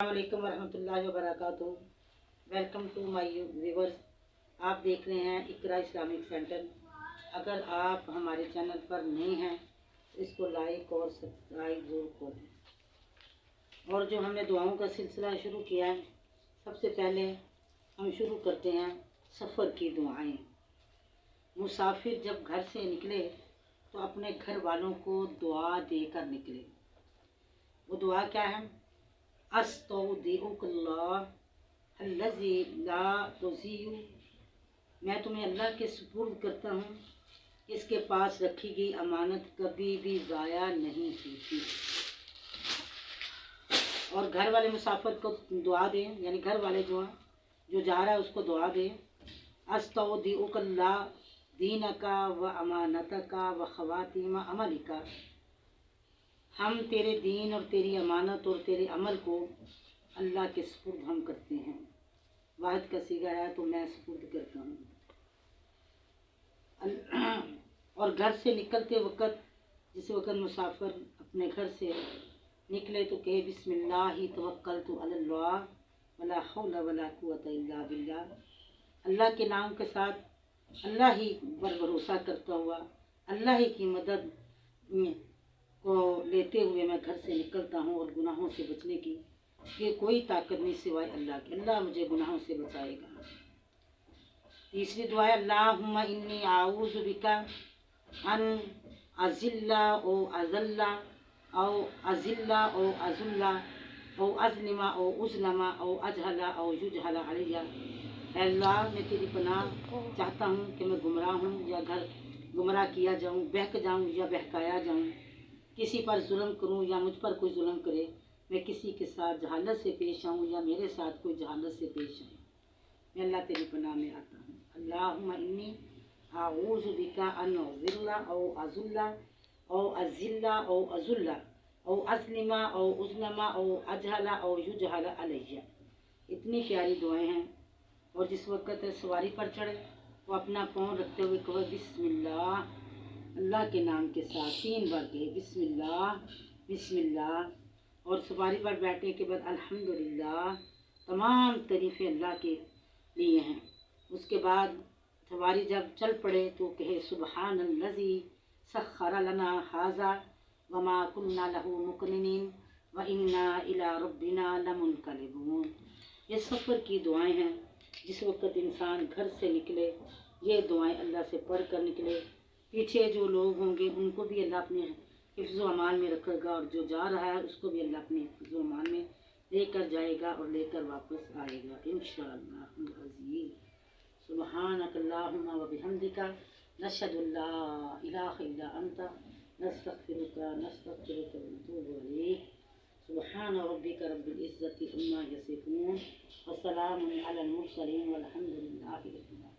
अस्सलामुअलैकुम वरहमतुल्लाहि वबरकातुहू। Welcome to my viewers. आप देख रहे हैं इकरा इस्लामिक सेंटर। अगर आप हमारे चैनल पर नए हैं तो इसको लाइक और सब्सक्राइब जरूर करें। और जो हमने दुआओं का सिलसिला शुरू किया है, सबसे पहले हम शुरू करते हैं सफ़र की दुआएं। मुसाफिर जब घर से निकले तो अपने घर वालों को दुआ देकर निकले। वो दुआ क्या है? अस्तौदिउकल्लाह अल्लज़ी ला तुज़ीउ, मैं तुम्हें अल्लाह के सुपुर्द करता हूँ, इसके पास रखी गई अमानत कभी भी ज़ाया नहीं होती। और घर वाले मुसाफिर को दुआ दें, यानी घर वाले जो जा रहा है उसको दुआ दें। अस्तौदिउकल्लाह दीनका व अमानतका व ख़वातीम अमलिका, हम तेरे दीन और तेरी अमानत और तेरे अमल को अल्लाह के सुपुर्द हम करते हैं। वाहिद का सीगा है तो मैं सुपुर्द करता हूँ। और घर से निकलते वक़्त, जिस वक़्त मुसाफिर अपने घर से निकले तो कहे बिस्मिल्लाहि तवक्कलतु अलल्लाह वला हौला वला कुव्वता इल्ला बिल्लाह, अल्लाह के नाम के साथ अल्लाह ही पर भरोसा करता हुआ अल्लाह ही की मदद को लेते हुए मैं घर से निकलता हूँ। और गुनाहों से बचने की ये कोई ताकत नहीं सिवाय अल्लाह की, अल्लाह मुझे गुनाहों से बचाएगा। तीसरी दुआ है अल्लाहुम्मा इन्नी आऊज़ु बिका अन अज़िल्ला ओ अज़ल्ला औ अज़िल्ला ओ अज़ुल्ला औ अज़लिमा ओ उज़लमा औ अजहला औ युजहला अलैया। अल्लाह, मैं तेरी पनाह चाहता हूँ कि मैं गुमराह हूँ या घर गुमराह किया जाऊँ, बहक जाऊँ या बहकाया जाऊँ, किसी पर जुल्म करूँ या मुझ पर कोई जुल्म करे, मैं किसी के साथ जहालत से पेश आऊँ या मेरे साथ कोई जहालत से पेश आए, मैं अल्लाह तेरी पनाह में आता हूँ। अल्लाहुम्मा इन्नी आऊज़ु बिका अन अज़िल्ला औ अज़ुल्ला औ अज़िल्ला औ अज़ुल्ला औ अज़लिमा औ उज़लमा औ अजहला औ युजहला अलैया। इतनी प्यारी दुआएं हैं। और जिस वक़्त सवारी पर चढ़े वो अपना पाँव रखते हुए कहे बिस्मिल्लाह, अल्लाह के नाम के साथ 3 बार कहे बिस्मिल्लाह बिस्मिल्लाह। और सवारी पर बैठने के बाद अल्हम्दुलिल्लाह, तमाम तरीफ़ें अल्लाह के लिए हैं। उसके बाद सवारी जब चल पड़े तो कहे सुबहानल्लज़ी सख्खर लना हाज़ा वमा कुन्ना लहू मुक़रिनीन व इन्ना इला रब्बिना लमुनक़लिबून। ये सफ़र की दुआएं हैं। जिस वक़्त इंसान घर से निकले ये दुआएं अल्लाह से पढ़ कर निकले। पीछे जो लोग होंगे उनको भी अल्लाह अपने हिफ्ज़ व अमान में रखेगा, और जो जा रहा है उसको भी अल्लाह अपने हिफ्ज़ व अमान में लेकर जाएगा और लेकर वापस आएगा इंशाअल्लाह अज़ीज़। सुब्हानकल्लाहुम्मा व बिहम्दिका नशहदु अल्ला इलाहा इल्ला अंता नस्तग़फिरुका व नतूबु इलैक। सुब्हान रब्बिका रब्बिल इज़्ज़ति अम्मा यसिफ़ून व सलामुन अलल मुरसलीन वल्हम्दुलिल्लाहि रब्बिल आलमीन।